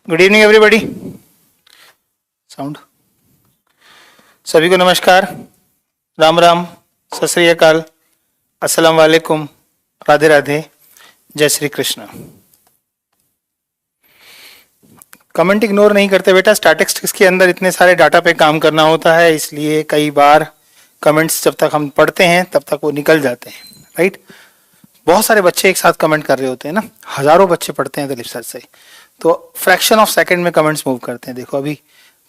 Good evening everybody. Sound. सभी को नमस्कार, राम राम, सत श्री अकाल, अस्सलाम वालेकुम, राधे राधे, जय श्री कृष्ण। कमेंट इग्नोर नहीं करते बेटा, स्टैटिस्टिक्स के अंदर इतने सारे डाटा पे काम करना होता है, इसलिए कई बार कमेंट्स जब तक हम पढ़ते हैं तब तक वो निकल जाते हैं, राइट। बहुत सारे बच्चे एक साथ कमेंट कर रहे होते हैं ना, हजारों बच्चे पढ़ते हैं दिलीप सर से, तो फ्रैक्शन ऑफ सेकंड में कमेंट्स मूव करते हैं। देखो अभी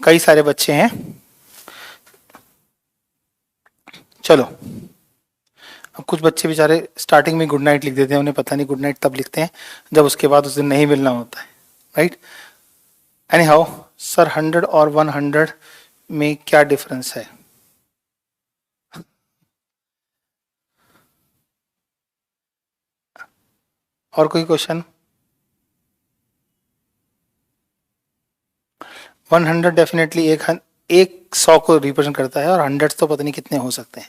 कई सारे बच्चे हैं। चलो, अब कुछ बच्चे बेचारे स्टार्टिंग में गुड नाइट लिख देते हैं, उन्हें पता नहीं गुड नाइट तब लिखते हैं जब उसके बाद उस दिन नहीं मिलना होता है, राइट। एनी हाउ सर, 100 और 100 में क्या डिफरेंस है? और कोई क्वेश्चन? 100 डेफिनेटली एक 100 को रिप्रेजेंट करता है, और हंड्रेड्स तो पता नहीं कितने हो सकते हैं,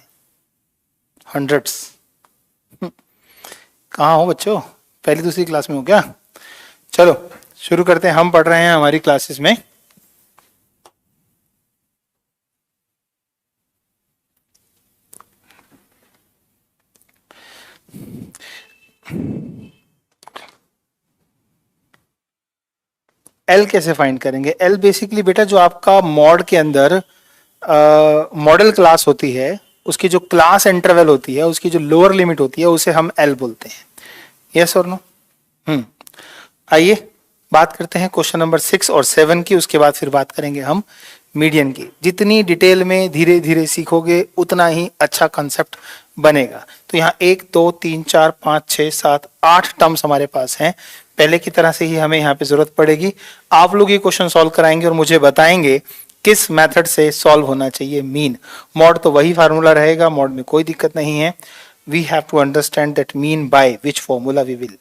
हंड्रेड्स। कहाँ हो बच्चों, पहली दूसरी क्लास में हो क्या? चलो शुरू करते हैं, हम पढ़ रहे हैं हमारी क्लासेस में। एल कैसे फाइंड करेंगे? एल बेसिकली बेटा जो आपका मॉड के अंदर मॉडल क्लास होती है, उसकी जो क्लास इंटरवल होती है, उसकी जो लोअर लिमिट होती है, उसे हम एल बोलते हैं। यस और नो? आइए बात करते हैं क्वेश्चन नंबर 6 और 7 की, उसके बाद फिर बात करेंगे हम मीडियन की। जितनी डिटेल में धीरे धीरे सीखोगे उतना ही अच्छा कंसेप्ट बनेगा। तो यहाँ 1 2 3 4 5 6 7 8 टर्म्स हमारे पास हैं। पहले की तरह से ही हमें यहाँ पे जरूरत पड़ेगी। आप लोग ये क्वेश्चन सॉल्व कराएंगे और मुझे बताएंगे किस मेथड से सॉल्व होना चाहिए। मीन मॉड तो वही फार्मूला रहेगा, मॉड में कोई दिक्कत नहीं है। We have to understand that mean by which formula we will.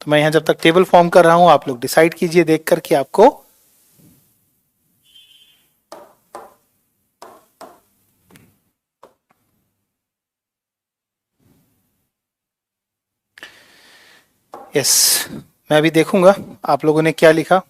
तो मैं यहां जब तक टेबल फॉर्म कर रहा हूं, आप लोग डिसाइड कीजिए देखकर कि आपको यस, मैं अभी देखूंगा आप लोगों ने क्या लिखा।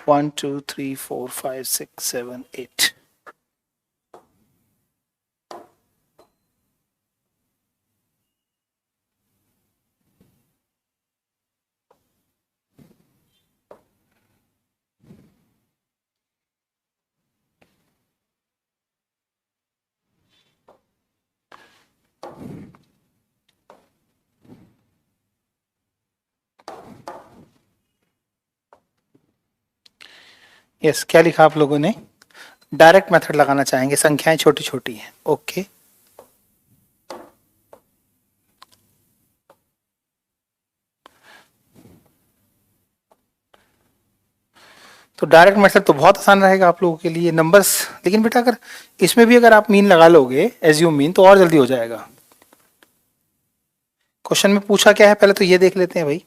One two three four five six seven eight. Yes, क्या लिखा आप लोगों ने? डायरेक्ट मेथड लगाना चाहेंगे, संख्याएं छोटी छोटी हैं। ओके, तो डायरेक्ट मेथड तो बहुत आसान रहेगा आप लोगों के लिए, नंबर्स। लेकिन बेटा अगर इसमें भी अगर आप मीन लगा लोगे, एज्यूम मीन, तो और जल्दी हो जाएगा। क्वेश्चन में पूछा क्या है पहले तो ये देख लेते हैं भाई।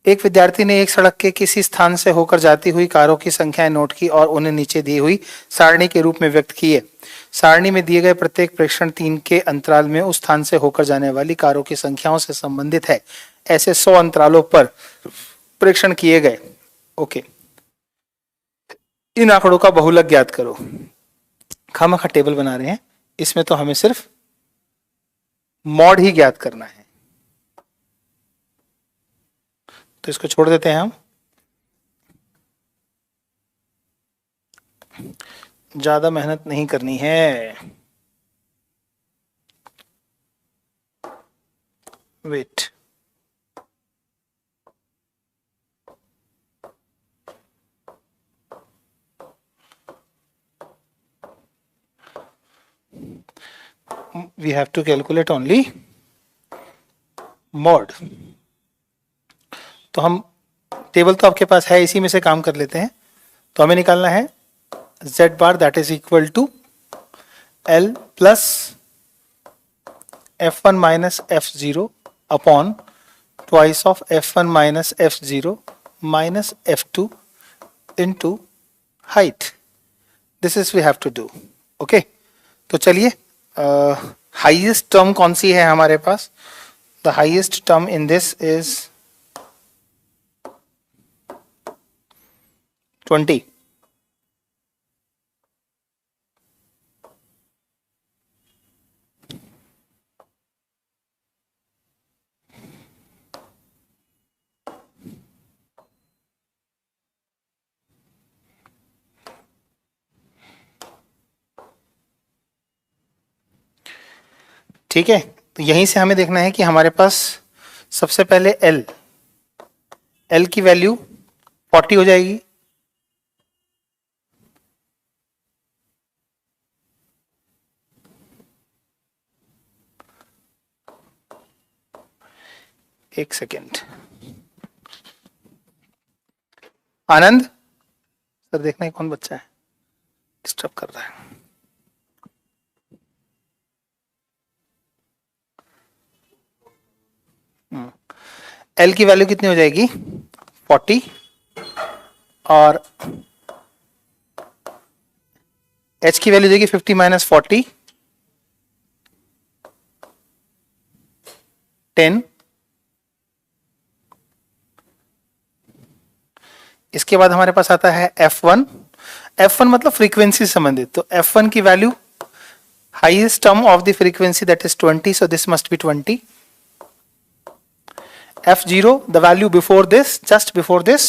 एक विद्यार्थी ने एक सड़क के किसी स्थान से होकर जाती हुई कारों की संख्याएं नोट की और उन्हें नीचे दी हुई सारणी के रूप में व्यक्त किए। सारणी में दिए गए प्रत्येक प्रेक्षण 3 के अंतराल में उस स्थान से होकर जाने वाली कारों की संख्याओं से संबंधित है। ऐसे 100 अंतरालों पर प्रेक्षण किए गए। ओके, इन आंकड़ों का बहुलक ज्ञात करो। खामखा टेबल बना रहे हैं, इसमें तो हमें सिर्फ मॉड ही ज्ञात करना है, तो इसको छोड़ देते हैं हम। ज्यादा मेहनत नहीं करनी है। Wait, we have to calculate only mod. तो हम टेबल तो आपके पास है, इसी में से काम कर लेते हैं। तो हमें निकालना है z bar, that is equal to L plus F1 minus F0 upon twice of F1 minus F0 minus F2 into height. This is we have to do. Okay. तो चलिए हाईएस्ट टर्म कौन सी है हमारे पास? The highest term in this is 20. ठीक है, तो यहीं से हमें देखना है कि हमारे पास सबसे पहले L की वैल्यू 40 हो जाएगी। एक सेकेंड, आनंद सर देखना है कौन बच्चा है डिस्टर्ब कर रहा है। L की वैल्यू कितनी हो जाएगी? 40 और H की वैल्यू देगी 50 माइनस 40 10। इसके बाद हमारे पास आता है F1 मतलब फ्रीक्वेंसी संबंधित, तो F1 की value highest term of the frequency that is 20, so this must be 20. F0, the value before this, just before this,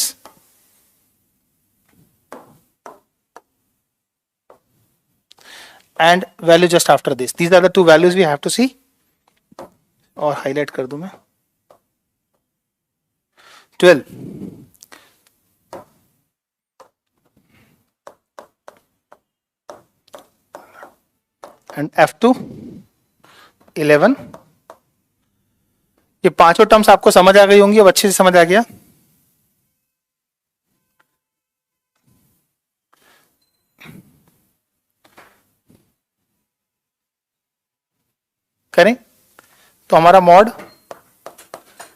and value just after this. These are the two values we have to see. और highlight कर दूं मैं 12. and F2 11. ये पांचों terms आपको समझ आ गई होंगी, अब अच्छे से समझ आ गया। करें तो हमारा मॉड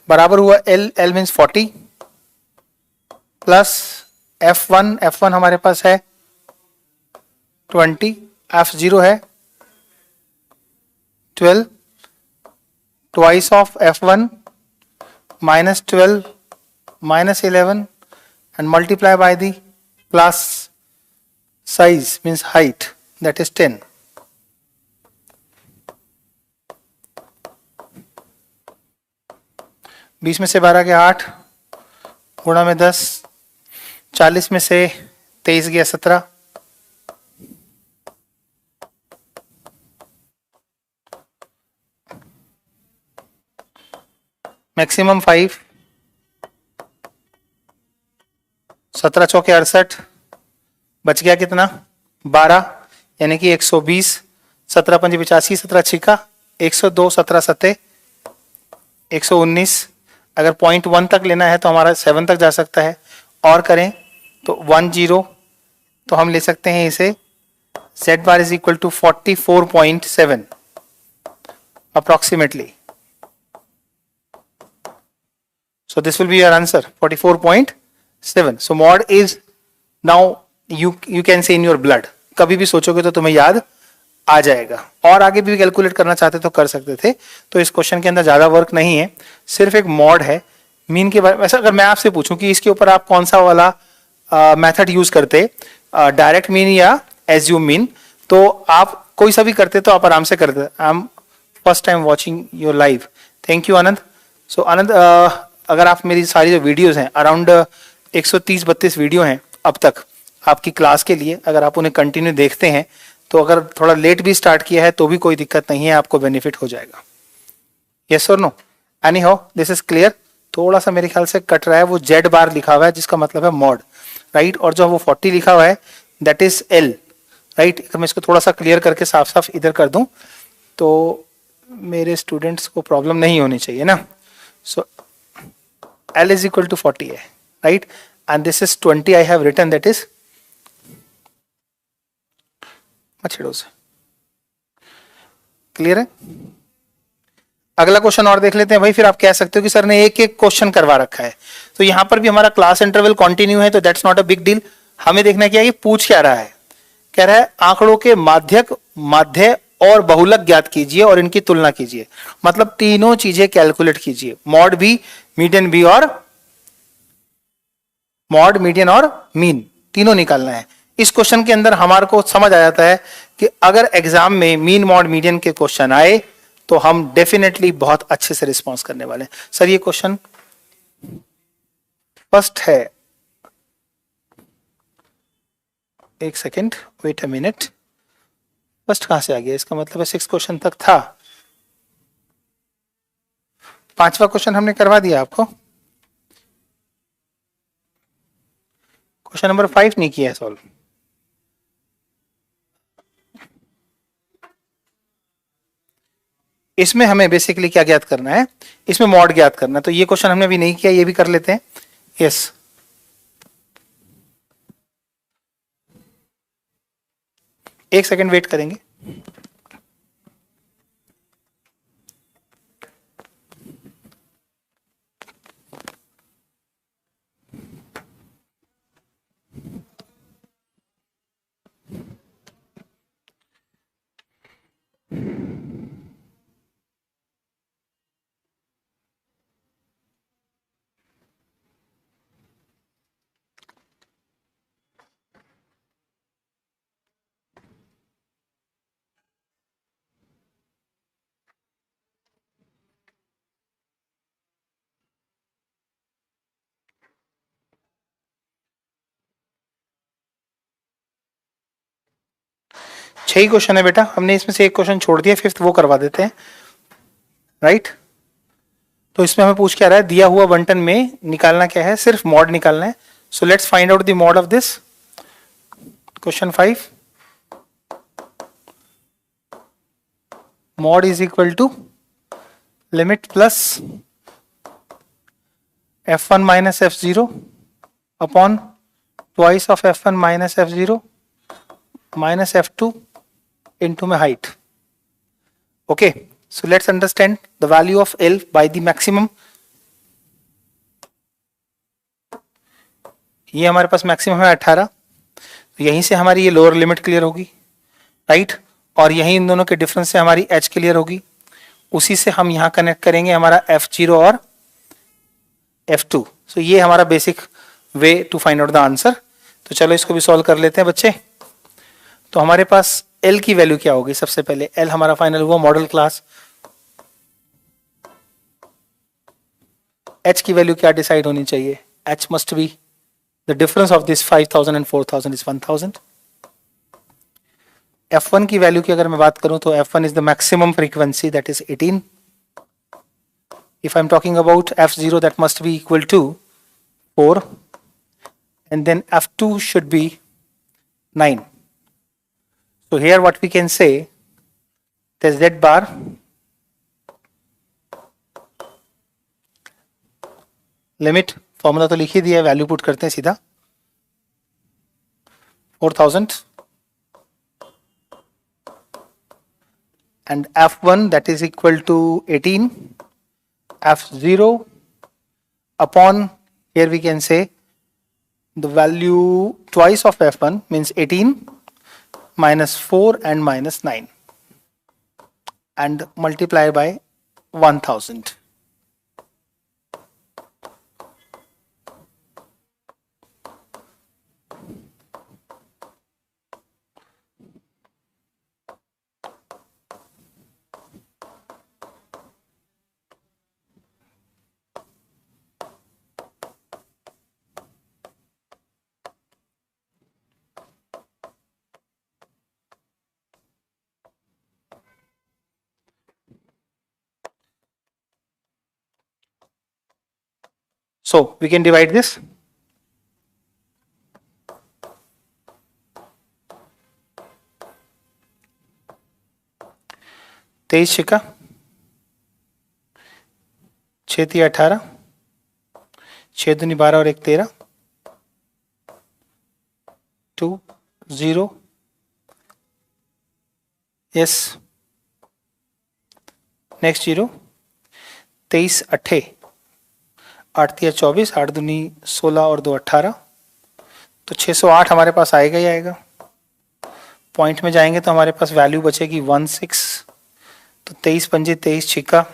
बराबर हुआ L मीन्स 40 प्लस F1 हमारे पास है 20, F0 है 12, twice of F1 minus 12 minus 11 and multiply by the class size means height, that is 10. बीस में से 12 के 8 गुणा में 10, 40 में से 23 गया 17, मैक्सिमम 5, 17 चौके 68, बच गया कितना 12, यानी कि 120, 17 पंजे 85, 17 छिका 102, 17 सत्ते 119। अगर 0.1 तक लेना है तो हमारा 7 तक जा सकता है, और करें तो 10, तो हम ले सकते हैं इसे z bar is equal to 44.7 approximately. So this will be your answer 44.7. So mod is now you can say in your blood. कभी भी सोचोगे तो तुम्हें याद आ जाएगा, और आगे भी कैलकुलेट करना चाहते तो कर सकते थे। तो इस क्वेश्चन के अंदर ज्यादा वर्क नहीं है, सिर्फ एक मॉड है। मीन के बारे में अगर मैं आपसे पूछूं कि इसके ऊपर आप कौन सा वाला मेथड यूज करते, डायरेक्ट मीन या एज्यूम मीन, तो आप कोई सा भी करते तो आप आराम से करते। I am first time watching your live. Thank you Anand. So Anand, अगर आप मेरी सारी जो वीडियोस हैं अराउंड 130-32 वीडियो हैं अब तक आपकी क्लास के लिए, अगर आप उन्हें कंटिन्यू देखते हैं तो अगर थोड़ा लेट भी स्टार्ट किया है तो भी कोई दिक्कत नहीं है, आपको बेनिफिट हो जाएगा। यस और no? Anyhow this is clear. थोड़ा सा मेरे ख्याल से कट रहा है, वो जेड बार लिखा हुआ है जिसका मतलब है मॉड, राइट, और जो वो 40 लिखा हुआ है दैट इज एल, राइट। मैं इसको थोड़ा सा क्लियर करके साफ साफ इधर कर दूं तो मेरे स्टूडेंट्स को प्रॉब्लम नहीं होनी चाहिए ना। सो L is equal to 40 है, right, and this is 20 I have written, that is मत छेड़ो से। क्लियर है? अगला क्वेश्चन और देख लेते हैं भाई, फिर आप कह सकते हो कि सर ने एक एक क्वेश्चन करवा रखा है। तो यहां पर भी हमारा क्लास इंटरवल कंटिन्यू है, तो that's not a big deal. हमें देखना क्या है, ये पूछ क्या रहा है। कह रहा है आंकड़ों के माध्यक, माध्य और बहुलक ज्ञात कीजिए और इनकी तुलना कीजिए। मतलब तीनों चीजें कैलकुलेट कीजिए, मॉड भी, मीडियन भी और मॉड, मीडियन और मीन, तीनों निकालना है। इस क्वेश्चन के अंदर हमारे को समझ आ जाता है कि अगर एग्जाम में मीन, मॉड, मीडियन के क्वेश्चन आए तो हम डेफिनेटली बहुत अच्छे से रिस्पॉन्स करने वाले हैं। सर ये क्वेश्चन फर्स्ट है, एक second, wait a minute, first कहां से आ गया? इसका मतलब है 6 क्वेश्चन तक था, 5वां क्वेश्चन हमने करवा दिया आपको। क्वेश्चन नंबर 5 नहीं किया है सॉल्व। इसमें हमें बेसिकली क्या ज्ञात करना है, इसमें मॉड ज्ञात करना है। तो ये क्वेश्चन हमने अभी नहीं किया, ये भी कर लेते हैं। यस, एक सेकंड वेट करेंगे। छह ही क्वेश्चन है बेटा, हमने इसमें से एक क्वेश्चन छोड़ दिया, फिफ्थ वो करवा देते हैं, राइट। तो इसमें हमें पूछ क्या रहा है, दिया हुआ बंटन में निकालना क्या है, सिर्फ मॉड निकालना है। So let's find out the mod of this question 5। Mod is equal to limit plus f1 minus f0 upon twice of f1 minus f0 minus f2 into my height. Okay, so let's understand the value of L by the maximum. ये हमारे पास maximum है 18, तो यहीं से हमारी ये lower limit clear होगी, right. और यहीं इन दोनों के डिफरेंस से हमारी h क्लियर होगी। उसी से हम यहाँ कनेक्ट करेंगे हमारा f0 और f2। सो ये हमारा basic way to find out the answer. तो चलो इसको भी सॉल्व कर लेते हैं बच्चे। तो हमारे पास L की वैल्यू क्या होगी, सबसे पहले L हमारा फाइनल हुआ मॉडल क्लास। H की वैल्यू क्या डिसाइड होनी चाहिए, H must be the difference of this 5000 and 4000 is 1000। F1 की वैल्यू की अगर मैं बात करूं तो F1 is the maximum frequency, that is 18। If I'm talking about F0, that must be equal to 4, and then F2 should be 9. So here what we can say, the Z bar limit, formula तो लिख ही दिया है, value put करते हैं सीधा, 4000 and F1 that is equal to 18, F0 upon, here we can say the value twice of F1 means 18 minus 4 and minus 9 and multiply by 1000. So we can divide this. तेईस छिका 6 18, 6 दूनी 12 और 1 13, 2 0, yes next zero, 23 अट्ठे 8 तिया 24, 8 दूनी 16 और 2 18, तो 608 हमारे पास आएगा ही आएगा। पॉइंट में जाएंगे तो हमारे पास वैल्यू बचेगी 16, तो 23 पंजे 23 छिक्का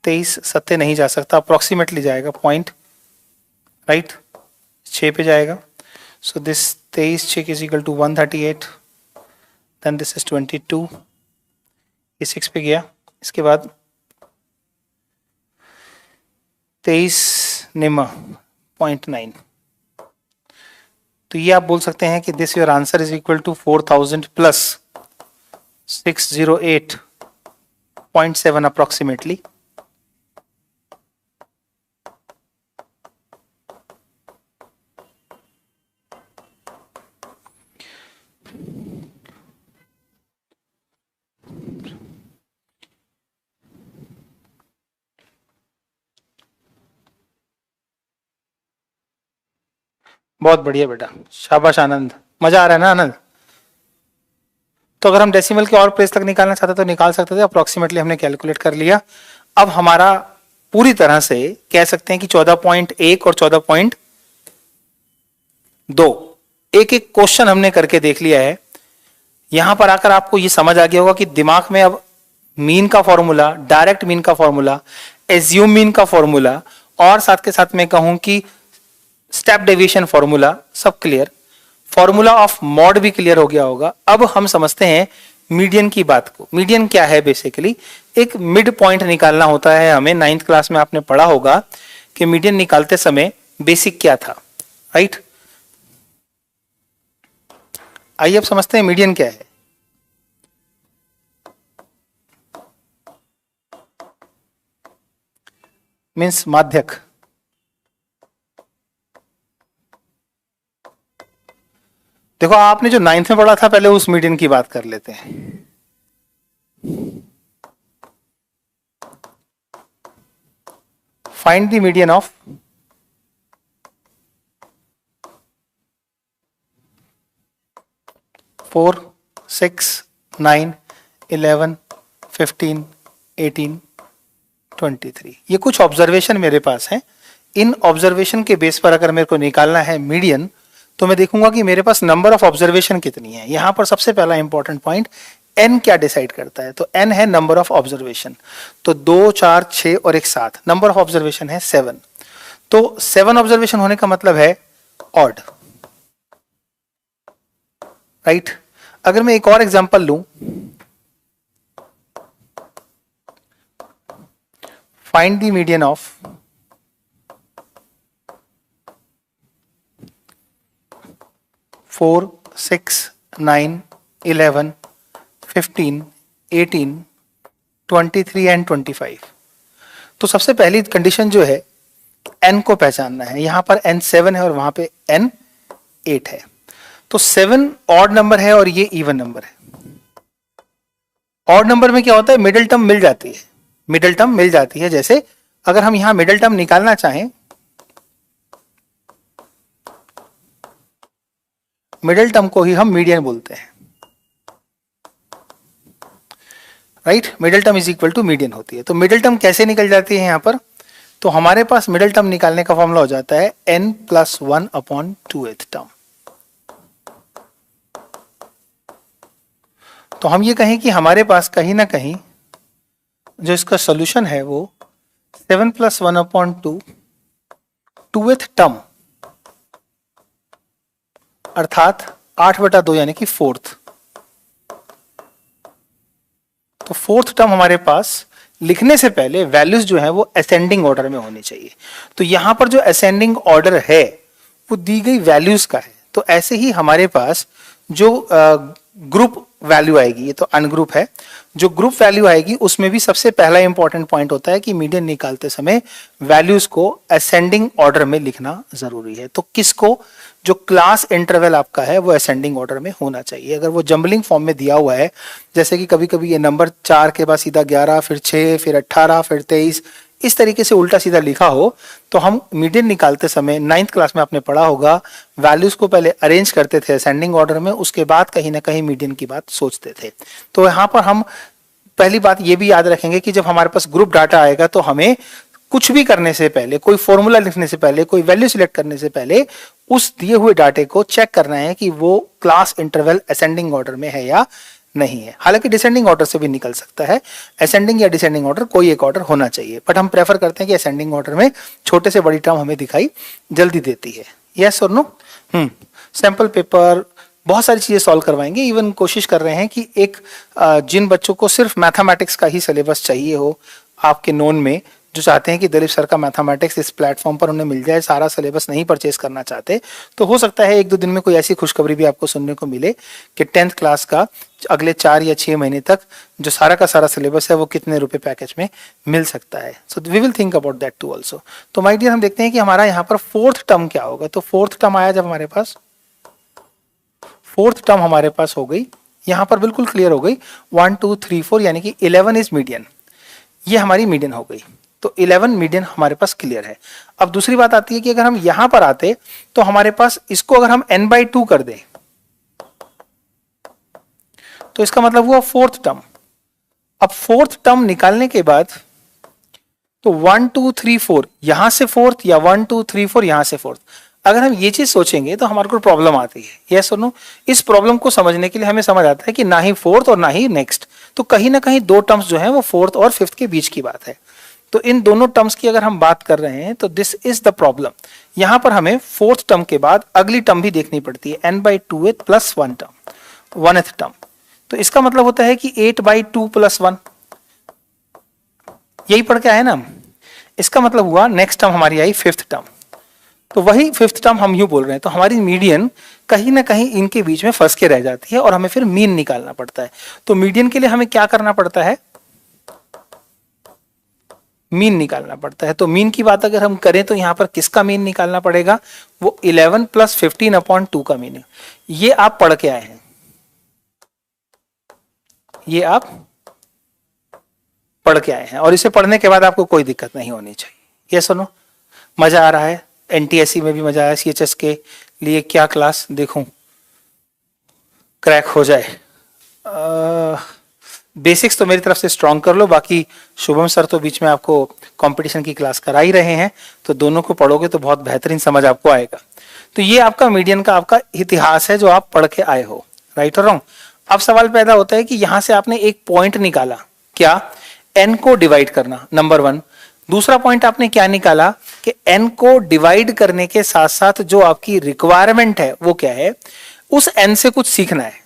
23 सत्ते नहीं जा सकता, अप्रोक्सीमेटली जाएगा पॉइंट, राइट 6 पे जाएगा। So this 23 6 is equal to 138, then this is 22, ये 6 पे गया। इसके बाद 23 निमा 0.9, तो ये आप बोल सकते हैं कि this your answer is equal to 4000 plus 608.7 approximately. बहुत बढ़िया बेटा, शाबाश आनंद, मजा आ रहा है ना आनंद? तो अगर हम डेसिमल के और प्लेस तक निकालना चाहते तो निकाल सकते थे, अप्रोक्सीमेटली हमने कैलकुलेट कर लिया। अब हमारा पूरी तरह से कह सकते हैं कि 14.1 और 14.2 एक एक क्वेश्चन हमने करके देख लिया है। यहां पर आकर आपको ये समझ आ गया होगा कि दिमाग में अब मीन का फॉर्मूला, डायरेक्ट मीन का फॉर्मूला, एज्यूम मीन का फॉर्मूला और साथ के साथ मैं कहूं कि स्टेप डेविएशन फॉर्मूला सब क्लियर, फॉर्मूला ऑफ मॉड भी क्लियर हो गया होगा। अब हम समझते हैं मीडियन की बात को। मीडियन क्या है? बेसिकली एक मिड पॉइंट निकालना होता है हमें। 9th क्लास में आपने पढ़ा होगा कि मीडियन निकालते समय बेसिक क्या था, राइट? आइए अब समझते हैं मीडियन क्या है। मीन्स माध्यक। देखो आपने जो 9th में पढ़ा था, पहले उस मीडियन की बात कर लेते हैं। Find the median of 4, 6, 9, 11, 15, 18, 23। ये कुछ ऑब्जर्वेशन मेरे पास हैं। इन ऑब्जर्वेशन के बेस पर अगर मेरे को निकालना है मीडियन, तो मैं देखूंगा कि मेरे पास नंबर ऑफ ऑब्जर्वेशन कितनी है। यहां पर सबसे पहला इंपॉर्टेंट पॉइंट, n क्या डिसाइड करता है? तो n है नंबर ऑफ ऑब्जर्वेशन। तो 2, 4, 6 और एक 7, नंबर ऑफ ऑब्जर्वेशन है 7। तो 7 ऑब्जर्वेशन होने का मतलब है ऑड, राइट? अगर मैं एक और एग्जांपल लूं, find the median of 4, 6, 9, 11, 15, 18, 23 and 25। तो सबसे पहली कंडीशन जो है, n को पहचानना है। यहां पर n 7 है और वहां पे n 8 है। तो 7 ऑड नंबर है और ये इवन नंबर है। ऑड नंबर में क्या होता है? मिडिल टर्म मिल जाती है। मिडिल टर्म मिल जाती है। जैसे अगर हम यहां मिडिल टर्म निकालना चाहें, मिडिल टर्म को ही हम मीडियन बोलते हैं, right? Middle term is equal to median होती है। तो मिडिल टर्म कैसे निकल जाती है यहां पर? तो हमारे पास मिडिल टर्म निकालने का फॉर्मूला हो जाता है n + 1/2th टर्म। तो हम ये कहें कि हमारे पास कहीं ना कहीं जो इसका सॉल्यूशन है वो 7 + 1/2 2th टर्म, अर्थात 8/2 यानी कि 4th। तो 4th टर्म हमारे पास लिखने से पहले वैल्यूज जो है वो असेंडिंग ऑर्डर में होनी चाहिए। तो यहां पर जो असेंडिंग ऑर्डर है वो दी गई वैल्यूज का है। तो ऐसे ही हमारे पास जो ग्रुप वैल्यू आएगी, ये तो अनग्रुप है, जो ग्रुप वैल्यू आएगी उसमें भी सबसे पहला इंपॉर्टेंट पॉइंट होता है कि मीडियन निकालते समय वैल्यूज को असेंडिंग ऑर्डर में लिखना जरूरी है। तो किसको? जो क्लास इंटरवल आपका है वो असेंडिंग ऑर्डर में होना चाहिए। अगर वो जंबलिंग फॉर्म में दिया हुआ है, जैसे कि कभी कभी ये नंबर 4 के बाद सीधा 11, फिर 6, फिर 18, फिर 23, इस तरीके से उल्टा सीधा लिखा हो, तो हम मीडियन निकालते समय 9th क्लास में आपने पढ़ा होगा, वैल्यूज को पहले अरेंज करते थे असेंडिंग ऑर्डर में, उसके बाद कहीं ना कहीं मीडियन की बात सोचते थे। तो यहाँ पर हम पहली बात ये भी याद रखेंगे कि जब हमारे पास ग्रुप डाटा आएगा तो हमें कुछ भी करने से पहले, कोई फॉर्मूला लिखने से पहले, कोई वैल्यू सिलेक्ट करने से पहले उस दिए हुए डाटे को चेक करना है कि वो क्लास इंटरवल असेंडिंग ऑर्डर में है या नहीं है। हालांकि डिसेंडिंग ऑर्डर से भी निकल सकता है, असेंडिंग या डिसेंडिंग ऑर्डर कोई एक ऑर्डर होना चाहिए, बट हम प्रेफर करते हैं कि असेंडिंग ऑर्डर में छोटे से बड़ी टर्म हमें दिखाई जल्दी देती है। यस और नो? सैंपल पेपर बहुत सारी चीजें सॉल्व करवाएंगे। इवन कोशिश कर रहे हैं कि एक जिन बच्चों को सिर्फ मैथमेटिक्स का ही सिलेबस चाहिए हो आपके नोन में, जो चाहते हैं कि दिलीप सर का मैथमेटिक्स इस प्लेटफॉर्म पर उन्हें मिल जाए, सारा सिलेबस नहीं परचेज करना चाहते, तो हो सकता है एक दो दिन में कोई ऐसी खुशखबरी भी आपको सुनने को मिले कि 10th क्लास का अगले 4 या 6 महीने तक जो सारा का सारा सिलेबस है वो कितने रुपए पैकेज में मिल सकता है। So we will think about that to also. तो माय डियर, हम देखते हैं कि हमारा यहाँ पर 4th टर्म क्या होगा। तो 4th टर्म आया, जब हमारे पास 4th टर्म हमारे पास हो गई, यहाँ पर बिल्कुल क्लियर हो गई 1 2 3 4, यानी कि 11 इज मीडियन। ये हमारी मीडियन हो गई, तो 11 मीडियन हमारे पास क्लियर है। अब दूसरी बात आती है कि अगर हम यहां पर आते तो हमारे पास इसको अगर हम n/2 कर दें तो इसका मतलब हुआ 4th टर्म। अब 4th टर्म निकालने के बाद तो 1 2 3 4 यहां से 4th, या 1 2 3 4 यहां से 4th, अगर हम ये चीज सोचेंगे तो हमारे को प्रॉब्लम आती है। यस और नो? इस प्रॉब्लम को समझने के लिए हमें समझ आता है कि ना ही 4th और ना ही नेक्स्ट, तो कहीं ना कहीं दो टर्म्स जो है वो 4th और 5th के बीच की बात है। तो इन दोनों टर्म्स की अगर हम बात कर रहे हैं तो दिस इज द प्रॉब्लम। यहां पर हमें 4th टर्म के बाद अगली टर्म भी देखनी पड़ती है, n/2 plus 1 term, 1th term. तो इसका मतलब होता है कि 8/2 प्लस 1, यही पढ़ के आए ना हम। इसका मतलब हुआ नेक्स्ट टर्म हमारी आई 5th टर्म, तो वही 5th टर्म हम यूं बोल रहे हैं। तो हमारी मीडियन कहीं ना कहीं इनके बीच में फंस के रह जाती है और हमें फिर मीन निकालना पड़ता है। तो मीडियन के लिए हमें क्या करना पड़ता है? मीन निकालना पड़ता है। तो मीन की बात अगर हम करें तो यहां पर किसका मीन निकालना पड़ेगा? वो 11 प्लस 15/2 का मीन है। ये आप पढ़ के आए हैं, ये आप पढ़ के आए हैं, और इसे पढ़ने के बाद आपको कोई दिक्कत नहीं होनी चाहिए। ये सुनो, मजा आ रहा है? एनटीएससी में भी मजा आया, सीएचएस के लिए क्या क्लास देखूं क्रैक हो जाए। बेसिक्स तो मेरी तरफ से स्ट्रॉन्ग कर लो, बाकी शुभम सर तो बीच में आपको कंपटीशन की क्लास करा ही रहे हैं, तो दोनों को पढ़ोगे तो बहुत बेहतरीन समझ आपको आएगा। तो ये आपका मीडियन का आपका इतिहास है जो आप पढ़ के आए हो, राइट और रॉन्ग। अब सवाल पैदा होता है कि यहां से आपने एक पॉइंट निकाला, क्या? एन को डिवाइड करना, नंबर 1। दूसरा पॉइंट आपने क्या निकाला कि एन को डिवाइड करने के साथ साथ जो आपकी रिक्वायरमेंट है वो क्या है? उस एन से कुछ सीखना है।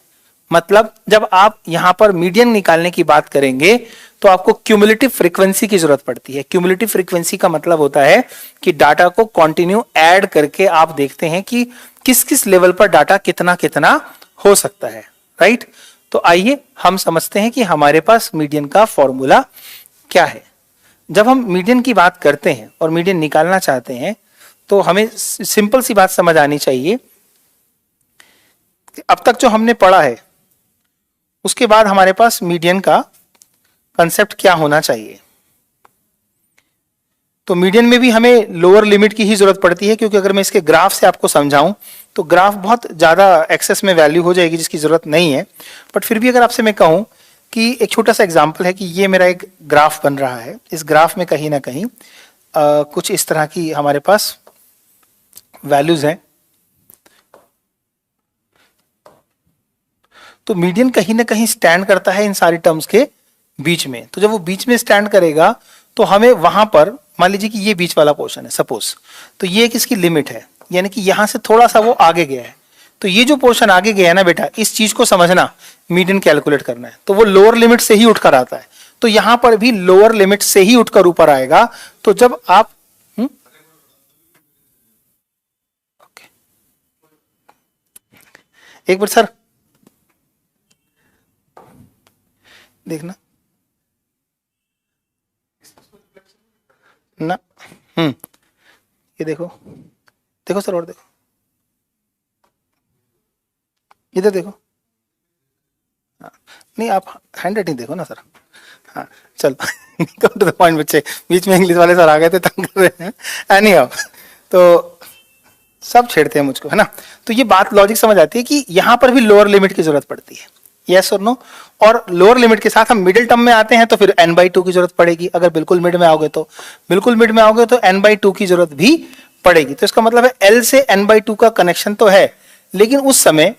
मतलब जब आप यहां पर मीडियन निकालने की बात करेंगे तो आपको क्यूमुलेटिव फ्रीक्वेंसी की जरूरत पड़ती है। क्यूमुलेटिव फ्रीक्वेंसी का मतलब होता है कि डाटा को कंटिन्यू ऐड करके आप देखते हैं कि किस किस लेवल पर डाटा कितना कितना हो सकता है, राइट। तो आइए हम समझते हैं कि हमारे पास मीडियन का फॉर्मूला क्या है। जब हम मीडियन की बात करते हैं और मीडियन निकालना चाहते हैं तो हमें सिंपल सी बात समझ आनी चाहिए कि अब तक जो हमने पढ़ा है उसके बाद हमारे पास मीडियन का कंसेप्ट क्या होना चाहिए। तो मीडियन में भी हमें लोअर लिमिट की ही जरूरत पड़ती है, क्योंकि अगर मैं इसके ग्राफ से आपको समझाऊं तो ग्राफ बहुत ज्यादा एक्सेस में वैल्यू हो जाएगी जिसकी जरूरत नहीं है। बट फिर भी अगर आपसे मैं कहूं कि एक छोटा सा एग्जांपल है कि ये मेरा एक ग्राफ बन रहा है, इस ग्राफ में कहीं ना कहीं कुछ इस तरह की हमारे पास वैल्यूज हैं। तो मीडियन कहीं ना कहीं स्टैंड करता है इन सारी टर्म्स के बीच में। तो जब वो बीच में स्टैंड करेगा तो हमें वहां पर, मान लीजिए कि ये बीच वाला पोर्शन है सपोज, तो ये एक इसकी लिमिट है, यानी कि यहां से थोड़ा सा वो आगे गया है। तो ये जो पोर्शन आगे गया है ना बेटा, इस चीज को समझना, मीडियन कैलकुलेट करना है तो वो लोअर लिमिट से ही उठकर आता है। तो यहां पर भी लोअर लिमिट से ही उठकर ऊपर आएगा। तो जब आप एक बार सर देखना ना, ये देखो, देखो सर, और देखो, इधर देखो। हाँ, नहीं आप हैंड राइटिंग देखो ना सर। हाँ चलो कम टू द पॉइंट बच्चे, बीच में इंग्लिश वाले सर आ गए थे, तंग कर रहे हैं। एनी हाउ, तो सब छेड़ते हैं मुझको, है ना। तो ये बात लॉजिक समझ आती है कि यहां पर भी लोअर लिमिट की जरूरत पड़ती है। यस और नो। और लोअर लिमिट के साथ हम मिडिल टर्म में आते हैं तो फिर n/2 की जरूरत पड़ेगी। अगर बिल्कुल मिड में आओगे तो n/2 की जरूरत भी पड़ेगी। तो इसका मतलब है L से n/2 का कनेक्शन तो है, लेकिन उस समय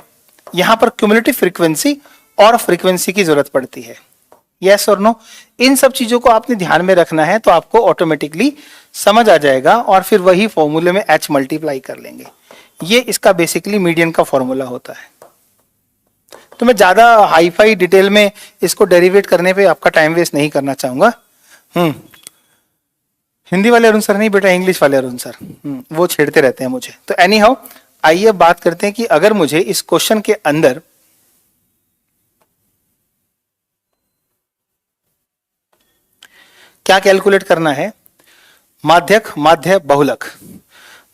यहां पर क्यूमुलेटिव फ्रीक्वेंसी और फ्रीक्वेंसी की जरूरत पड़ती है। यस और नो। इन सब चीजों को आपने ध्यान में रखना है तो आपको ऑटोमेटिकली समझ आ जाएगा और फिर वही फॉर्मूले में h मल्टीप्लाई कर लेंगे। ये इसका बेसिकली मीडियन का फॉर्मूला होता है। तो मैं ज्यादा हाई फाई डिटेल में इसको डेरिवेट करने पे आपका टाइम वेस्ट नहीं करना चाहूंगा। हिंदी वाले अरुण सर नहीं बेटा, इंग्लिश वाले अरुण सर, वो छेड़ते रहते हैं मुझे। तो एनी हाउ आइए बात करते हैं कि अगर मुझे इस क्वेश्चन के अंदर क्या कैलकुलेट करना है। माध्यक, माध्य, बहुलक।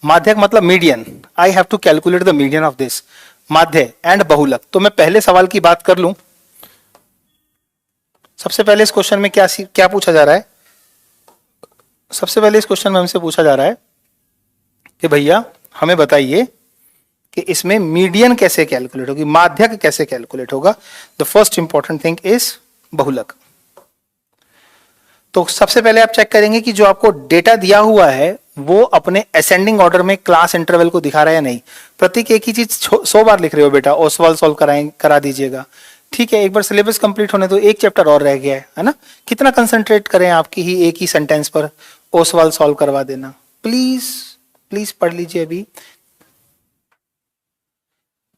माध्यक मतलब median, I have to calculate the median of this माध्य एंड बहुलक। तो मैं पहले सवाल की बात कर लूं। सबसे पहले इस क्वेश्चन में क्या पूछा जा रहा है। सबसे पहले इस क्वेश्चन में हमसे पूछा जा रहा है कि भैया हमें बताइए कि इसमें मीडियन कैसे कैलकुलेट होगी, माध्यक कैसे कैलकुलेट होगा। The first important thing is बहुलक। तो सबसे पहले आप चेक करेंगे कि जो आपको डेटा दिया हुआ है वो अपने असेंडिंग ऑर्डर में क्लास इंटरवल को दिखा रहा है या नहीं। प्रतीक एक ही चीज 100 बार लिख रहे हो बेटा, ओसवाल सॉल्व करा दीजिएगा। ठीक है, एक बार सिलेबस कंप्लीट होने तो एक चैप्टर और रह गया है ना। कितना कंसंट्रेट करें आपकी ही एक ही सेंटेंस पर, ओसवाल सॉल्व करवा देना। प्लीज प्लीज पढ़ लीजिए अभी।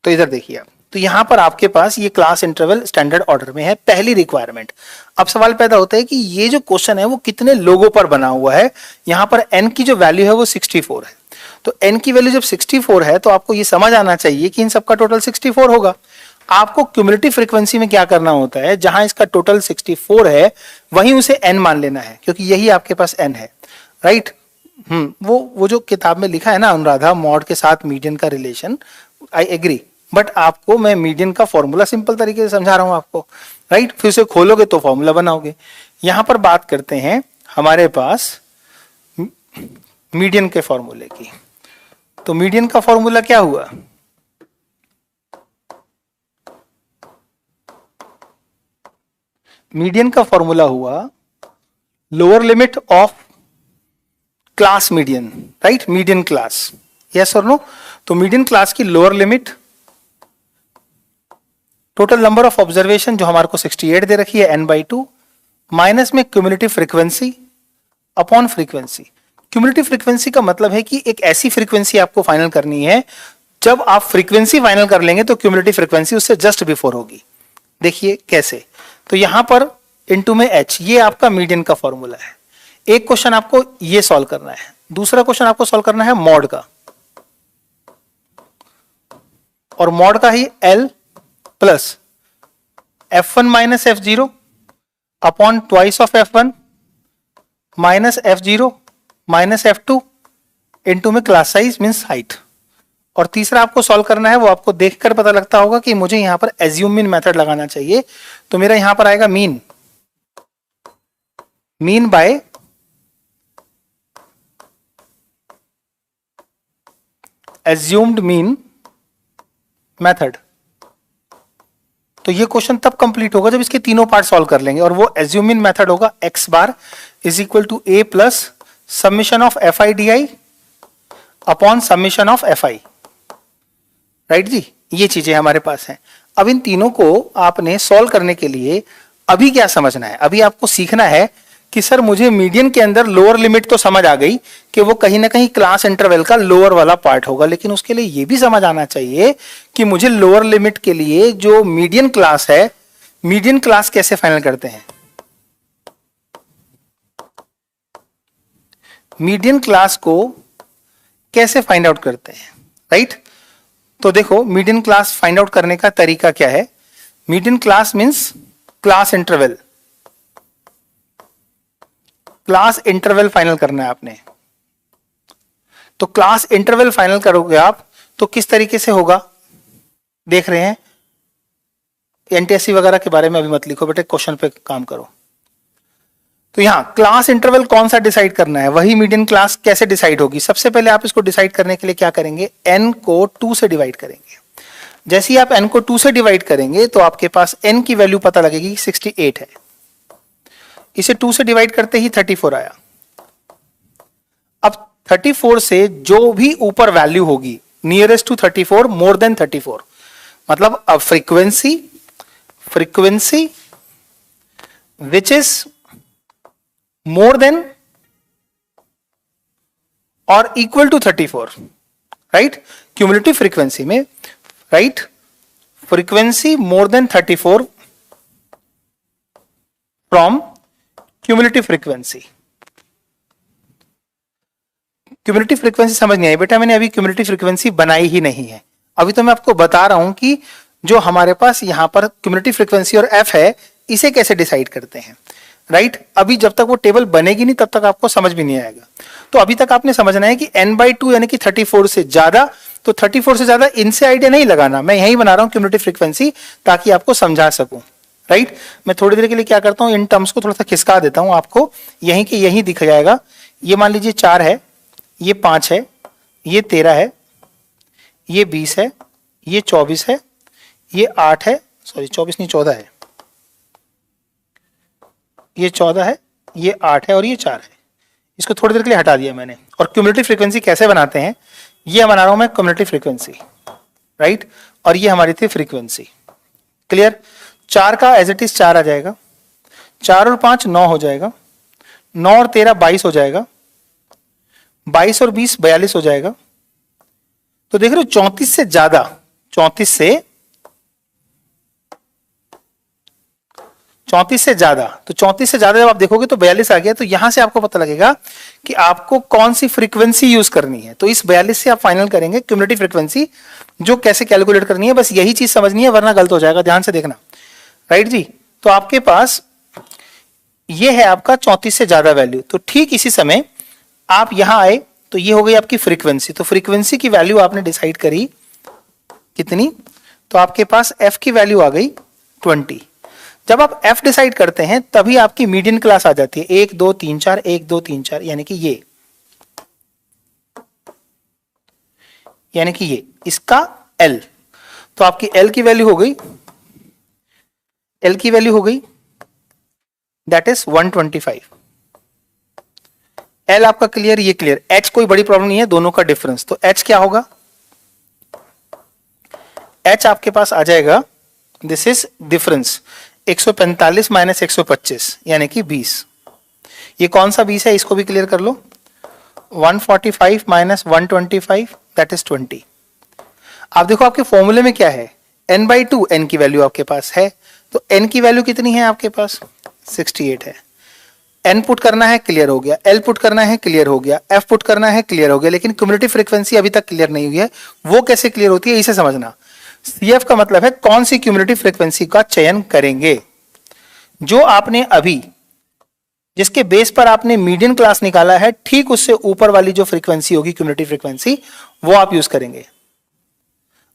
तो इधर देखिए आप, तो यहां पर आपके पास ये क्लास इंटरवल स्टैंडर्ड ऑर्डर में है, पहली रिक्वायरमेंट। अब सवाल पैदा होता है कि ये जो क्वेश्चन है वो कितने लोगों पर बना हुआ है। यहां पर n की जो वैल्यू है वो 64 है। तो n की वैल्यू जब 64 है तो आपको ये समझ आना चाहिए कि इन सबका टोटल 64 होगा। आपको क्यूमुलेटिव फ्रीक्वेंसी में क्या करना होता है, जहां इसका टोटल 64 है वहीं उसे n मान लेना है, क्योंकि यही आपके पास n है, राइट। वो जो किताब में लिखा है ना अनुराधा, मॉड के साथ मीडियन का रिलेशन, आई एग्री, बट आपको मैं मीडियन का फॉर्मूला सिंपल तरीके से समझा रहा हूं आपको, राइट। फिर उसे खोलोगे तो फॉर्मूला बनाओगे। यहां पर बात करते हैं हमारे पास मीडियन के फॉर्मूले की। तो मीडियन का फॉर्मूला क्या हुआ, मीडियन का फॉर्मूला हुआ lower limit of class median, right, median class. Yes और नो। तो मीडियन क्लास की lower limit total number of observation जो हमारे को 68 दे रखी है n/2 माइनस में cumulative frequency upon frequency. Cumulative frequency का मतलब है कि एक ऐसी फ्रीक्वेंसी आपको फाइनल करनी है, जब आप फ्रीक्वेंसी फाइनल कर लेंगे तो क्यूमुलेटिव फ्रीक्वेंसी उससे जस्ट बिफोर होगी। देखिए कैसे, तो यहां पर इनटू में h, ये आपका मीडियन का फॉर्मूला है। एक क्वेश्चन आपको ये सॉल्व करना है, दूसरा क्वेश्चन आपको सॉल्व करना है मॉड का, और मॉड का ही L plus F1 minus F0 upon twice of F1 minus F0 minus F2 into में क्लास साइज मींस हाइट। और तीसरा आपको सॉल्व करना है, वो आपको देखकर पता लगता होगा कि मुझे यहां पर एज्यूम मीन मेथड लगाना चाहिए। तो मेरा यहां पर आएगा mean, mean by assumed mean method. तो ये क्वेश्चन तब कंप्लीट होगा जब इसके तीनों पार्ट सॉल्व कर लेंगे, और वो एज्यूम मीन मेथड होगा x bar is equal to a plus summation of F I D I upon summation of F I, right जी। ये चीजें हमारे पास हैं। अब इन तीनों को आपने सॉल्व करने के लिए अभी क्या समझना है, अभी आपको सीखना है कि सर मुझे मीडियन के अंदर लोअर लिमिट तो समझ आ गई कि वो कहीं ना कहीं क्लास इंटरवल का लोअर वाला पार्ट होगा, लेकिन उसके लिए ये भी समझ आना चाहिए कि मुझे लोअर लिमिट के लिए जो मीडियन क्लास है, मीडियन क्लास कैसे फाइनल करते हैं। मीडियन क्लास को कैसे फाइंड आउट करते हैं, राइट। तो देखो मीडियन क्लास फाइंड आउट करने का तरीका क्या है। Median class means class interval, class interval final करना है आपने। तो क्लास इंटरवल फाइनल करोगे आप तो किस तरीके से होगा, देख रहे हैं। एनटीएससी वगैरह के बारे में अभी मत लिखो बेटे, क्वेश्चन पे काम करो। तो यहां क्लास इंटरवल कौन सा डिसाइड करना है, वही मीडियन क्लास कैसे डिसाइड होगी। सबसे पहले आप इसको डिसाइड करने के लिए क्या करेंगे, n को 2 से डिवाइड करेंगे। जैसे ही आप n को 2 से डिवाइड करेंगे तो आपके पास n की वैल्यू पता लगेगी 68 है। इसे 2 से डिवाइड करते ही 34 आया। अब 34 से जो भी ऊपर वैल्यू होगी नियरेस्ट टू 34 मोर देन 34, मतलब अब frequency which is more than और equal to 34, right, cumulative frequency में, right, frequency more than 34 from cumulative frequency. Cumulative frequency समझ नहीं आई बेटा, मैंने अभी क्यूमुलेटिव फ्रीक्वेंसी बनाई ही नहीं है, अभी तो मैं आपको बता रहा हूं कि जो हमारे पास यहां पर क्यूमुलेटिव फ्रीक्वेंसी और एफ है इसे कैसे डिसाइड करते हैं, राइट। अभी जब तक वो टेबल बनेगी नहीं तब तक आपको समझ भी नहीं आएगा। तो अभी तक आपने समझना है कि n/2 यानी कि 34 से ज्यादा, तो 34 से ज्यादा इनसे आइडिया नहीं लगाना, मैं यही बना रहा हूं क्यूमुलेटिव फ्रीक्वेंसी ताकि आपको समझा सकूं, राइट। मैं थोड़ी देर के लिए क्या करता हूं, इन टर्म्स को थोड़ा सा खिसका देता हूं, आपको यहीं के यहीं दिख जाएगा। ये मान लीजिए 4 है, ये 5 है, ये 13 है, ये 20 है, ये 24 है, ये 8 है, सॉरी 24 नहीं 14 है, ये 14 है, ये 8 है और ये 4 है। इसको थोड़ी देर के लिए हटा दिया मैंने। और क्यूमुलेटिव फ्रीक्वेंसी कैसे बनाते हैं, ये बना रहा हूं मैं क्यूमुलेटिव फ्रीक्वेंसी, राइट, और ये हमारी थी फ्रीक्वेंसी। क्लियर। 4 का एज इट इज 4 आ जाएगा, 4 और 5 9 हो जाएगा, 9 और 13 22 हो जाएगा, 22 और 20 42 हो जाएगा। तो देख रहे हो 34 से ज्यादा, 34 से ज्यादा, तो 34 से ज्यादा जब आप देखोगे तो 42 आ गया। तो यहां से आपको पता लगेगा कि आपको कौन सी फ्रीक्वेंसी यूज करनी है। तो इस 42 से आप फाइनल करेंगे क्यूमुलेटिव फ्रीक्वेंसी, जो कैसे कैलकुलेट करनी है, बस यही चीज समझनी है वरना गलत हो जाएगा, ध्यान से देखना, राइट जी। तो आपके पास ये है आपका 34 से ज्यादा वैल्यू। तो ठीक इसी समय आप यहां आए तो ये हो गई आपकी फ्रीक्वेंसी। तो फ्रीक्वेंसी की वैल्यू आपने डिसाइड करी कितनी, तो आपके पास एफ की वैल्यू आ गई 20। जब आप एफ डिसाइड करते हैं तभी आपकी मीडियन क्लास आ जाती है 1 2 3 4 1 2 3 4, यानी कि ये इसका एल। तो आपकी एल की वैल्यू हो गई दैट इज 125। एल आपका क्लियर, ये क्लियर। एच कोई बड़ी प्रॉब्लम नहीं है, दोनों का डिफरेंस। तो एच क्या होगा, एच आपके पास आ जाएगा, दिस इज डिफरेंस 145 माइनस 125 यानी कि 20। ये कौन सा 20 है, इसको भी क्लियर कर लो। 145 माइनस 125 दैट इज 20। आप देखो आपके फॉर्मूले में क्या है, n/2, n की वैल्यू आपके पास है। तो n की वैल्यू कितनी है आपके पास, 68 है। n पुट करना है, क्लियर हो गया। l पुट करना है, क्लियर हो गया। f पुट करना है, क्लियर हो गया। लेकिन क्यूमुलेटिव फ्रीक्वेंसी अभी तक क्लियर नहीं हुई है, वो कैसे क्लियर होती है इसे समझना। CF का मतलब है कौन सी क्यूमुलेटिव फ्रीक्वेंसी का चयन करेंगे। जो आपने अभी जिसके बेस पर आपने मीडियन क्लास निकाला है, ठीक उससे ऊपर वाली जो फ्रीक्वेंसी होगी क्यूमुलेटिव फ्रीक्वेंसी, वो आप यूज करेंगे।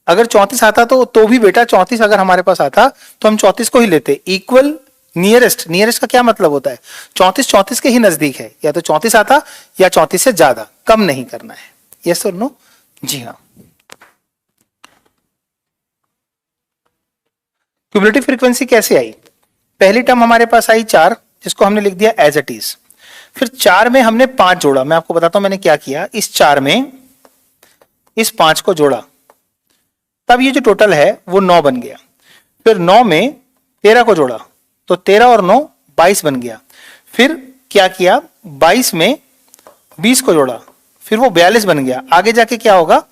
अगर 34 आता तो भी बेटा 34 अगर हमारे पास आता तो हम 34 को ही लेते। इक्वल नियरेस्ट का क्या मतलब होता है, 34 के ही नजदीक है, या तो 34 आता या 34 से ज्यादा, कम नहीं करना है। यस और नो, जी हाँ। क्यूमुलेटिव फ्रीक्वेंसी कैसे आई, पहली टर्म हमारे पास आई 4, जिसको हमने लिख दिया एज इट इज। फिर 4 में हमने 5 जोड़ा। मैं आपको बताता हूं मैंने क्या किया, इस 4 में इस 5 को जोड़ा, तब ये जो टोटल है वो 9 बन गया। फिर 9 में 13 को जोड़ा तो 13 और 9 22 बन गया। फिर क्या किया, 22 में 20 को जोड़ा, फिर वो 42 बन गया। आगे जाके क्या होगा,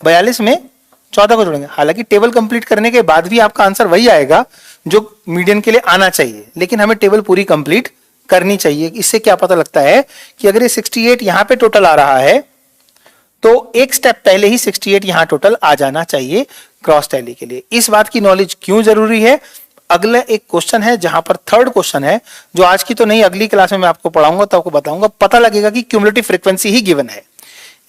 42 में 14 को जोड़ेंगे। हालांकि टेबल कंप्लीट करने के बाद भी आपका आंसर वही आएगा जो मीडियन के लिए आना चाहिए, लेकिन हमें टेबल पूरी कंप्लीट करनी चाहिए। इससे क्या पता लगता है कि अगर ये 68 यहां पे टोटल आ रहा है तो एक स्टेप पहले ही 68 यहां टोटल आ जाना चाहिए क्रॉस टैली के लिए। इस बात की नॉलेज क्यों जरूरी है, अगला एक क्वेश्चन है जहां पर थर्ड क्वेश्चन है, जो आज की तो नहीं अगली क्लास में मैं आपको पढ़ाऊंगा तो आपको बताऊंगा, पता लगेगा कि क्यूमुलेटिव फ्रीक्वेंसी ही गिवन है।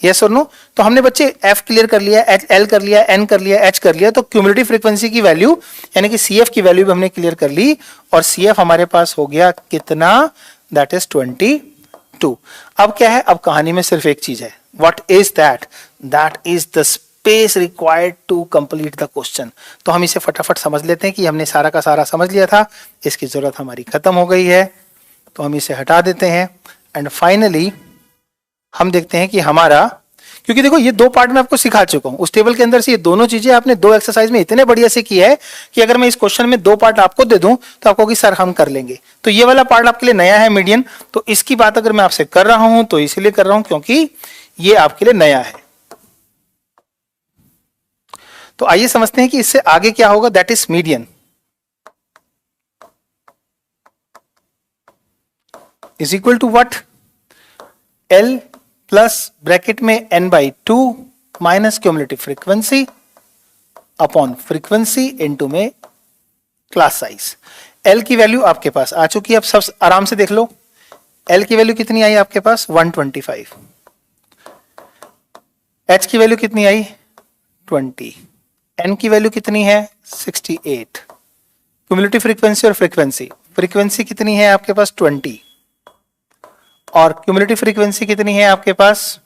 यस और नो। तो हमने बच्चे एफ क्लियर कर लिया, एल कर लिया, एन कर लिया, एच कर लिया, तो क्यूमुलेटिव फ्रीक्वेंसी की वैल्यू यानी कि सीएफ की वैल्यू भी हमने क्लियर कर ली, और सीएफ हमारे पास हो गया कितना, दैट इज 22। अब क्या है, अब कहानी में सिर्फ एक चीज है, what is that, that is the space required to complete the question. तो हम इसे फटाफट समझ लेते हैं कि हमने सारा का सारा समझ लिया था, इसकी जरूरत हमारी खत्म हो गई है, तो हम इसे हटा देते हैं। एंड फाइनली हम देखते हैं कि हमारा, क्योंकि देखो ये दो पार्ट में आपको सिखा चुका हूं, उस टेबल के अंदर से ये दोनों चीजें आपने दो एक्सरसाइज में इतने बढ़िया से की है कि अगर मैं इस क्वेश्चन में दो पार्ट आपको दे दूं तो आपको कि सर हम कर लेंगे। तो ये वाला पार्ट आपके लिए नया है मीडियन, तो इसकी बात अगर मैं आपसे कर रहा हूं तो इसलिए कर रहा हूं क्योंकि ये आपके लिए नया है। तो आइए समझते हैं कि इससे आगे क्या होगा, that is median is equal to what, L plus bracket में n by 2 minus cumulative frequency upon frequency into में क्लास साइज। l की वैल्यू आपके पास आ चुकी है, अब सब आराम से देख लो। l की वैल्यू कितनी आई आपके पास 125, h की वैल्यू कितनी आई 20, n की वैल्यू कितनी है 68, क्यूमुलेटिव फ्रीक्वेंसी और फ्रीक्वेंसी कितनी है आपके पास 20 और क्यूमुलेटिव फ्रीक्वेंसी कितनी है आपके पास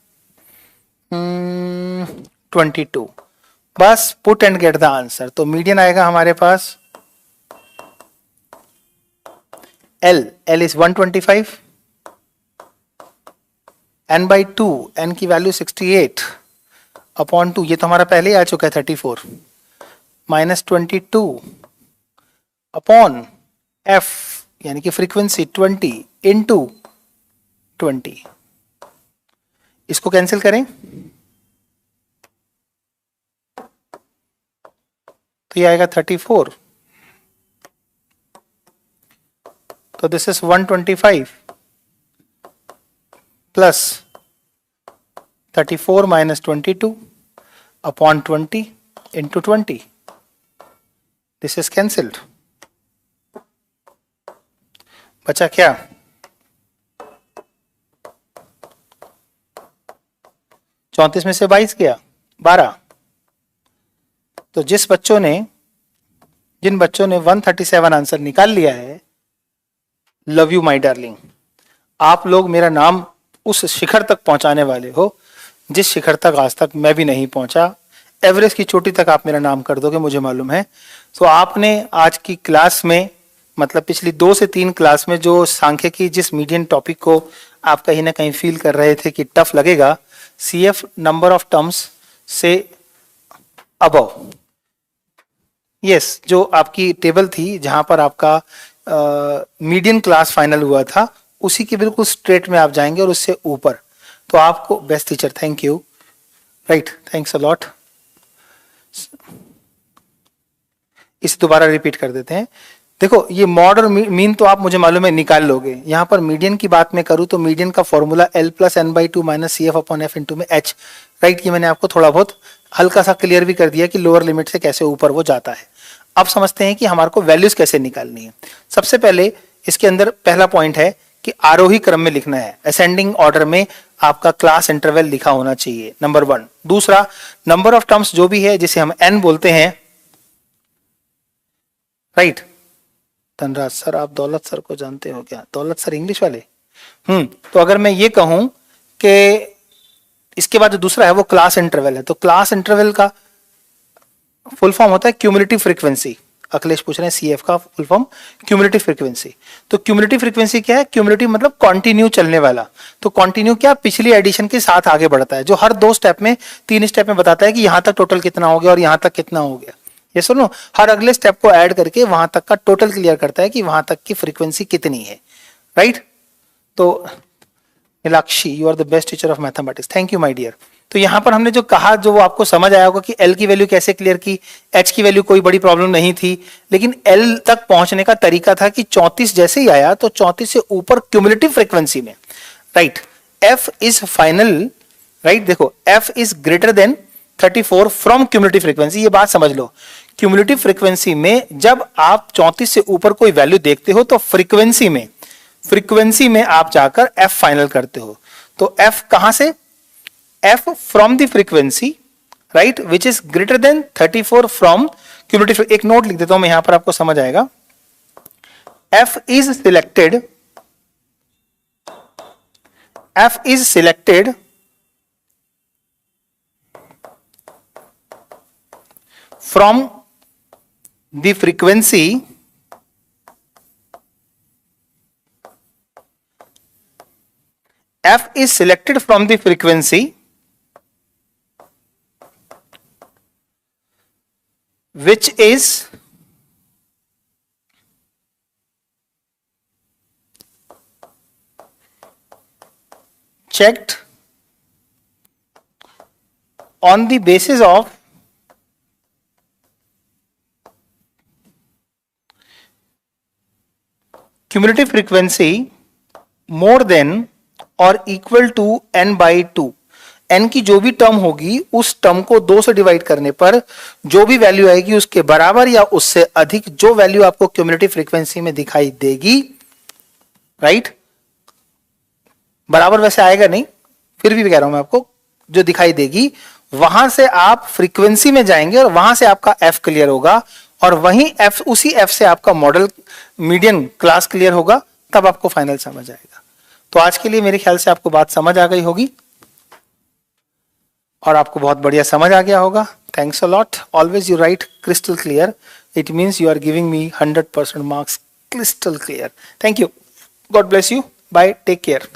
22। बस put and get the answer. तो मीडियन आएगा हमारे पास L is 125, n by 2, n की वैल्यू 68 अपॉन 2, ये तो हमारा पहले ही आ चुका है 34, माइनस 22 अपॉन f यानी कि फ्रीक्वेंसी 20 इनटू 20। इसको कैंसिल करें तो ये आएगा 34, तो this is 125 plus 34 minus 22 upon 20 into 20, this is cancelled. बचा क्या 34 में से 22 गया 12। तो जिन बच्चों ने 137 आंसर निकाल लिया है, लव यू माय डार्लिंग, आप लोग मेरा नाम उस शिखर तक पहुंचाने वाले हो जिस शिखर तक आज तक मैं भी नहीं पहुंचा। एवरेस्ट की चोटी तक आप मेरा नाम कर दोगे, मुझे मालूम है। तो आपने आज की क्लास में, मतलब पिछली 2 से 3 क्लास में जो सांख्यिकी जिस मीडियन टॉपिक को आप कहीं ना कहीं फील कर रहे थे कि टफ लगेगा, CF नंबर ऑफ टर्म्स से अबव, यस, जो आपकी टेबल थी जहां पर आपका मीडियन क्लास फाइनल हुआ था, उसी के बिल्कुल स्ट्रेट में आप जाएंगे और उससे ऊपर। तो आपको best teacher, thank you, right, thanks a lot. इसे दोबारा रिपीट कर देते हैं। देखो ये मॉड और मीन तो आप मुझे मालूम है निकाल लोगे। यहां पर मीडियन की बात मैं करूं तो मीडियन का formula L plus n by 2 minus CF upon F into में H, राइट। ये मैंने आपको थोड़ा बहुत हल्का सा क्लियर भी कर दिया कि लोअर लिमिट से कैसे ऊपर वो जाता है। अब समझते हैं कि हमारे को वैल्यूज कैसे निकालनी है। सबसे पहले इसके अंदर पहला पॉइंट है कि आरोही क्रम में लिखना है, असेंडिंग ऑर्डर में आपका क्लास इंटरवल लिखा होना चाहिए, नंबर 1। दूसरा, नंबर ऑफ टर्म्स जो भी है जिसे हम n बोलते हैं, राइट। धनराज सर, आप दौलत सर को जानते हो क्या? दौलत सर इंग्लिश वाले। तो अगर मैं ये कहूं कि इसके बाद जो दूसरा है वो क्लास इंटरवल है, तो क्लास इंटरवल का फुल फॉर्म होता है क्यूमुलेटिव फ्रीक्वेंसी। अखिलेश पूछ रहे हैं CF का फुल फॉर्म क्यूमुलेटिव फ्रीक्वेंसी। तो क्यूमुलेटिव फ्रीक्वेंसी क्या है? क्यूमुलेटिव मतलब कंटिन्यू चलने वाला। तो कंटिन्यू क्या, पिछली एडिशन के साथ आगे बढ़ता है, जो हर 2 स्टेप में 3 स्टेप में बताता है कि यहां तक टोटल कितना हो गया और यहां तक कितना हो गया। ये सुनो, हर अगले स्टेप को ऐड करके वहां तक का टोटल क्लियर करता है कि वहां तक की फ्रीक्वेंसी कितनी है, राइट। तो Meenakshi, you are the best teacher of mathematics, thank you my dear. तो यहां पर हमने जो कहा, जो वो आपको समझ आया होगा कि L की वैल्यू कैसे क्लियर की, H की वैल्यू कोई बड़ी प्रॉब्लम नहीं थी, लेकिन L तक पहुंचने का तरीका था कि 34 जैसे ही आया तो 34 से ऊपर क्यूमुलेटिव फ्रीक्वेंसी में, right, F is final, right. देखो F is greater than 34 from cumulative frequency, ये बात समझ लो। क्यूमुलेटिव फ्रीक्वेंसी में जब आप 34 से ऊपर कोई वैल्यू देखते हो तो फ्रीक्वेंसी में आप जाकर F फाइनल करते हो। तो F कहां से? F from the frequency, right, which is greater than 34 from cumulative. एक नोट लिख देता हूं मैं यहां पर, आपको समझ आएगा। F is selected, 34 from 34 cumulative from the frequency f is selected from the frequency which is checked on the basis of cumulative frequency more than or equal to n by 2। n की जो भी term होगी उस term को 2 से divide करने पर जो भी वैल्यू आएगी उसके बराबर या उससे अधिक जो वैल्यू आपको क्यूमुलेटिव फ्रीक्वेंसी में दिखाई देगी, राइट। बराबर वैसे आएगा नहीं, फिर भी कह रहा हूं मैं आपको, जो दिखाई देगी वहां से आप फ्रीक्वेंसी में जाएंगे और वहां से आपका एफ क्लियर होगा और वहीं एफ, उसी एफ से आपका मॉडल मीडियन क्लास क्लियर होगा, तब आपको फाइनल समझ आएगा। तो आज के लिए मेरे ख्याल से आपको बात समझ आ गई होगी और आपको बहुत बढ़िया समझ आ गया होगा। Thanks a lot. Always you write crystal clear, it means you are giving me 100% marks crystal clear. Thank you, God bless you, bye, take care.